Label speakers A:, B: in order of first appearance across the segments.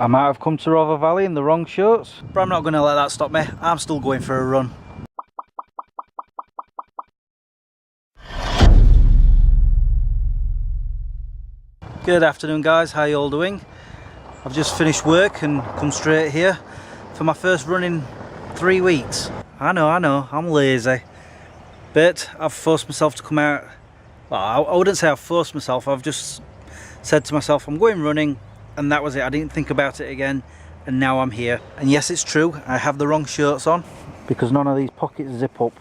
A: I might have come to Rover Valley in the wrong shorts, but I'm not going to let that stop me. I'm still going for a run. Good afternoon guys, how you all doing? I've just finished work and come straight here for my first run in 3 weeks. I know, I'm lazy, but I've forced myself to come out. Well, I wouldn't say I've forced myself, I've just said to myself I'm going running, and that was it. I didn't think about it again, and now I'm here. And yes, it's true, I have the wrong shirts on because none of these pockets zip up.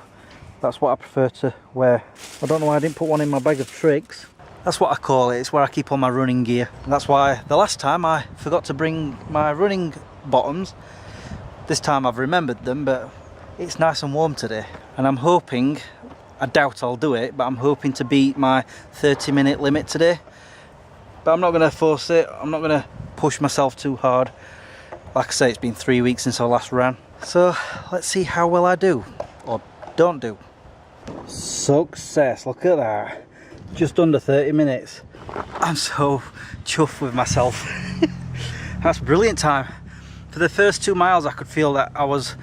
A: That's what I prefer to wear. I don't know why I didn't put one in my bag of tricks. That's what I call it. It's where I keep all my running gear. And that's why the last time I forgot to bring my running bottoms. This time I've remembered them, but it's nice and warm today. And I'm hoping, I doubt I'll do it, but I'm hoping to beat my 30-minute limit today. But I'm not going to force it. I'm not going to push myself too hard. Like I say, it's been 3 weeks since I last ran. So let's see how well I do, or don't do. Success, look at that. Just under 30 minutes. I'm so chuffed with myself. That's brilliant time. For the first 2 miles I could feel that I was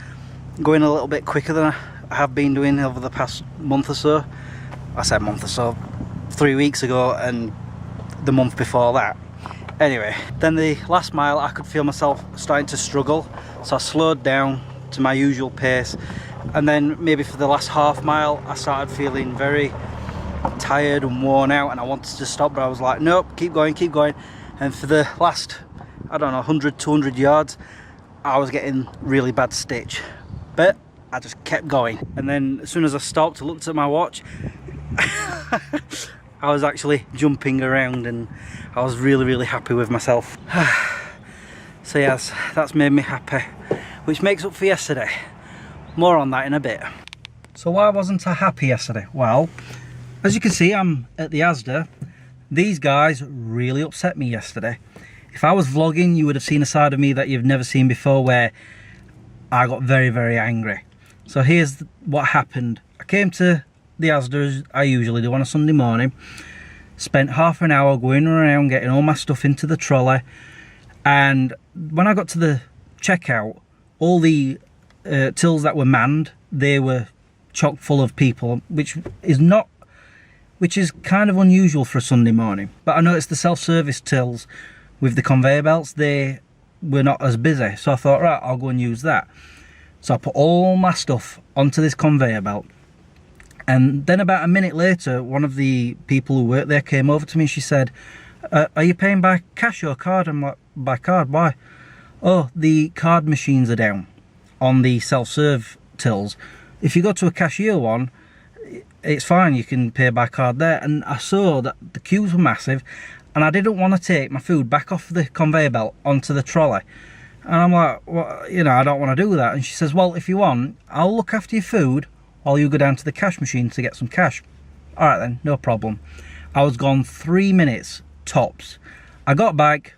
A: going a little bit quicker than I have been doing over the past month or so. I said month or so, 3 weeks ago and the month before that. Anyway, then the last mile I could feel myself starting to struggle, so I slowed down to my usual pace, and then maybe for the last half mile I started feeling very tired and worn out, and I wanted to stop, but I was like, nope, keep going. And for the last, I don't know, 100, 200 yards, I was getting really bad stitch, but I just kept going. And then as soon as I stopped, I looked at my watch. I was actually jumping around, and I was really happy with myself. So yes, that's made me happy, which makes up for yesterday. More on that in a bit. So why wasn't I happy yesterday? Well, as you can see, I'm at the Asda. These guys really upset me yesterday. If I was vlogging, you would have seen a side of me that you've never seen before, where I got very angry. So here's what happened. I came to the Asda as I usually do on a Sunday morning. Spent half an hour going around getting all my stuff into the trolley. And when I got to the checkout, all the tills that were manned, they were chock full of people, which is kind of unusual for a Sunday morning. But I noticed the self-service tills with the conveyor belts, they were not as busy. So I thought, right, I'll go and use that. So I put all my stuff onto this conveyor belt. And then about a minute later, one of the people who worked there came over to me and she said, are you paying by cash or card? I'm like, by card, why? Oh, the card machines are down on the self-serve tills. If you go to a cashier one, it's fine, you can pay by card there. And I saw that the queues were massive, and I didn't want to take my food back off the conveyor belt onto the trolley. And I'm like, well, you know, I don't want to do that. And she says, well, if you want, I'll look after your food while you go down to the cash machine to get some cash. All right then, no problem. I was gone 3 minutes tops. I got back,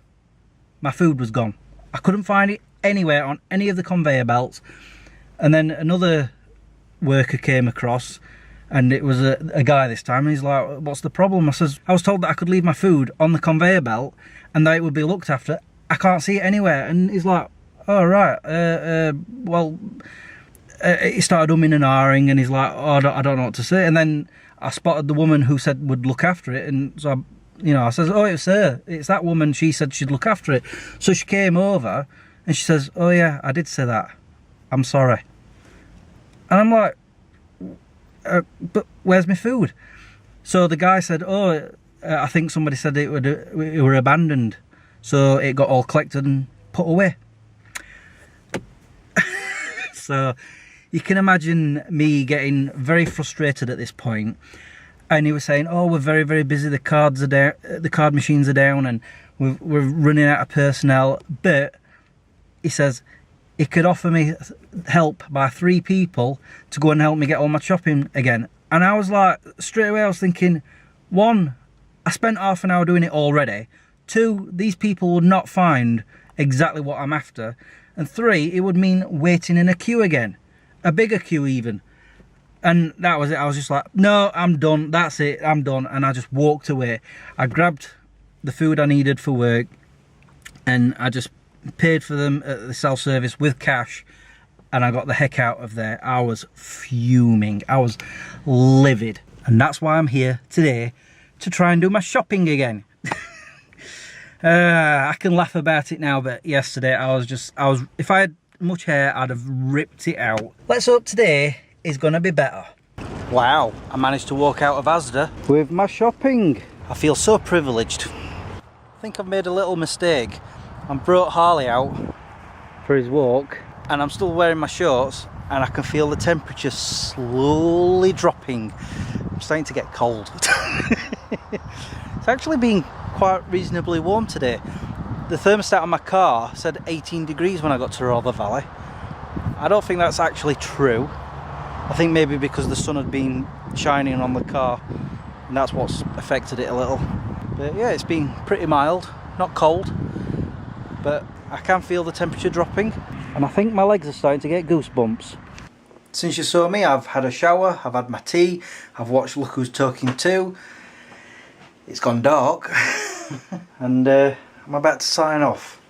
A: my food was gone. I couldn't find it anywhere on any of the conveyor belts. And then another worker came across, and it was a guy this time, and he's like, what's the problem? I says, I was told that I could leave my food on the conveyor belt and that it would be looked after. I can't see it anywhere. And he's like, oh right, well, he started umming and ahhing, and he's like, oh, I don't know what to say. And then I spotted the woman who said would look after it, and so I says, oh, it's her, it's that woman, she said she'd look after it. So she came over and she says, oh yeah, I did say that, I'm sorry. And I'm like, but where's my food? So the guy said, oh, I think somebody said it were abandoned, so it got all collected and put away. So you can imagine me getting very frustrated at this point. And he was saying, oh, we're very busy, the cards are down, the card machines are down, and we're running out of personnel. But he says he could offer me help by 3 people to go and help me get all my shopping again. And I was like, straight away I was thinking, 1, I spent half an hour doing it already. 2, these people would not find exactly what I'm after. And 3, it would mean waiting in a queue again, a bigger queue even. And that was it. I was just like, no, I'm done, that's it, I'm done. And I just walked away. I grabbed the food I needed for work, and I just paid for them at the self-service with cash, and I got the heck out of there. I was fuming. I was livid. And that's why I'm here today, to try and do my shopping again. I can laugh about it now, but yesterday if I had much hair, I'd have ripped it out. Let's hope today is gonna be better. Wow, I managed to walk out of Asda with my shopping. I feel so privileged. I think I've made a little mistake. I brought Harley out for his walk, and I'm still wearing my shorts, and I can feel the temperature slowly dropping. I'm starting to get cold. It's actually been quite reasonably warm today. The thermostat on my car said 18 degrees when I got to Rother Valley. I don't think that's actually true. I think maybe because the sun had been shining on the car, and that's what's affected it a little. But yeah, it's been pretty mild, not cold, but I can feel the temperature dropping, and I think my legs are starting to get goosebumps. Since you saw me, I've had a shower, I've had my tea, I've watched Look Who's Talking 2. It's gone dark, and I'm about to sign off.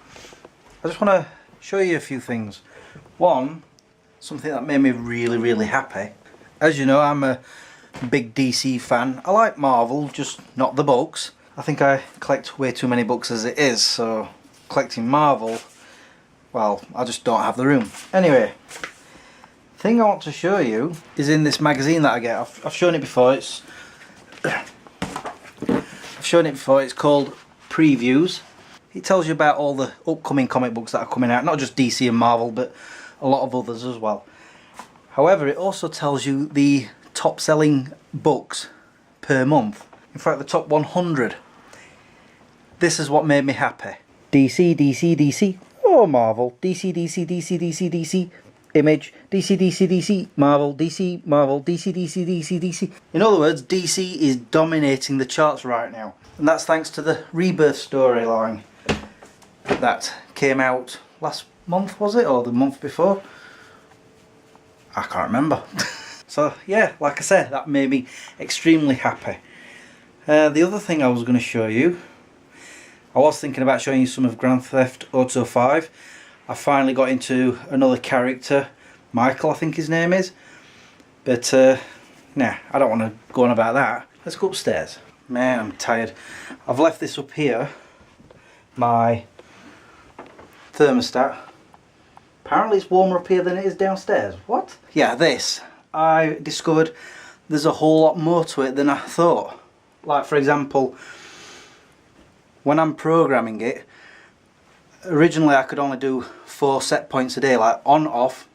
A: I just want to show you a few things. One, something that made me really happy. As you know, I'm a big DC fan. I like Marvel, just not the books. I think I collect way too many books as it is, so collecting Marvel, well, I just don't have the room. Anyway, the thing I want to show you is in this magazine that I get. I've shown it before. It's called Previews. It tells you about all the upcoming comic books that are coming out, not just DC and Marvel, but a lot of others as well. However, it also tells you the top selling books per month. In fact, the top 100. This is what made me happy. DC, DC, DC. Oh, Marvel. DC, DC, DC, DC, DC. Image. DC, DC, DC. Marvel. DC, Marvel. DC, DC, DC, DC. In other words, DC is dominating the charts right now. And that's thanks to the Rebirth storyline that came out last month, was it? Or the month before? I can't remember. So yeah, like I said, that made me extremely happy. The other thing I was going to show you, I was thinking about showing you some of Grand Theft Auto 5. I finally got into another character, Michael I think his name is. But nah, I don't want to go on about that. Let's go upstairs. Man, I'm tired. I've left this up here, my thermostat. Apparently it's warmer up here than it is downstairs. What? Yeah, this. I discovered there's a whole lot more to it than I thought. Like, for example, when I'm programming it, originally I could only do 4 set points a day, like on off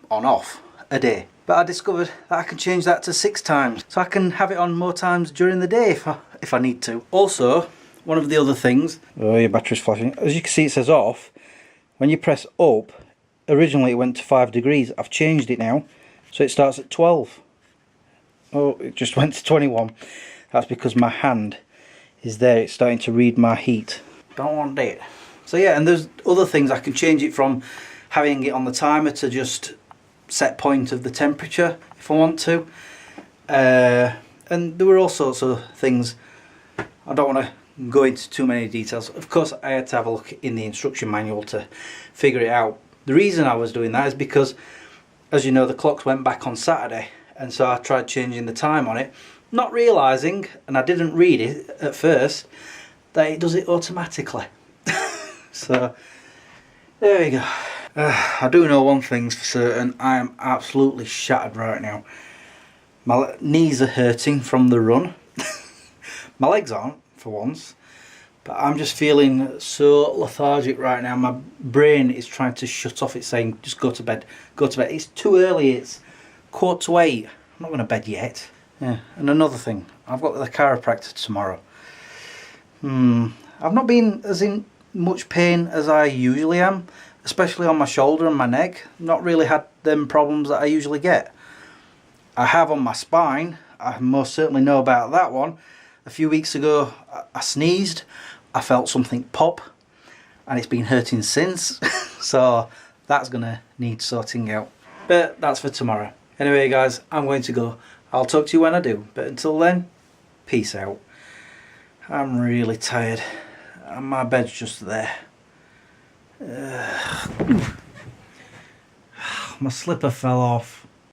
A: a day. But I discovered that I can change that to 6 times. So I can have it on more times during the day if I need to. Also, one of the other things, oh, your battery's flashing. As you can see, it says off. When you press up, originally it went to 5 degrees. I've changed it now, so it starts at 12. Oh, it just went to 21. That's because my hand is there. It's starting to read my heat. Don't want it. So yeah, and there's other things. I can change it from having it on the timer to just set point of the temperature if I want to. And there were all sorts of things. I don't want to go into too many details. Of course, I had to have a look in the instruction manual to figure it out. The reason I was doing that is because, as you know, the clocks went back on Saturday, and so I tried changing the time on it, not realising, and I didn't read it at first, that it does it automatically. So there we go. I do know one thing's for certain. I am absolutely shattered right now. My knees are hurting from the run. My legs aren't, for once. But I'm just feeling so lethargic right now. My brain is trying to shut off. It's saying, just go to bed, go to bed. It's too early. It's 7:45. I'm not going to bed yet. Yeah. And another thing, I've got the chiropractor tomorrow. I've not been as in much pain as I usually am, especially on my shoulder and my neck. Not really had them problems that I usually get. I have on my spine. I most certainly know about that one. A few weeks ago I sneezed, I felt something pop, and it's been hurting since. So that's gonna need sorting out, but that's for tomorrow. Anyway guys, I'm going to go. I'll talk to you when I do, but until then, peace out. I'm really tired and my bed's just there. My slipper fell off.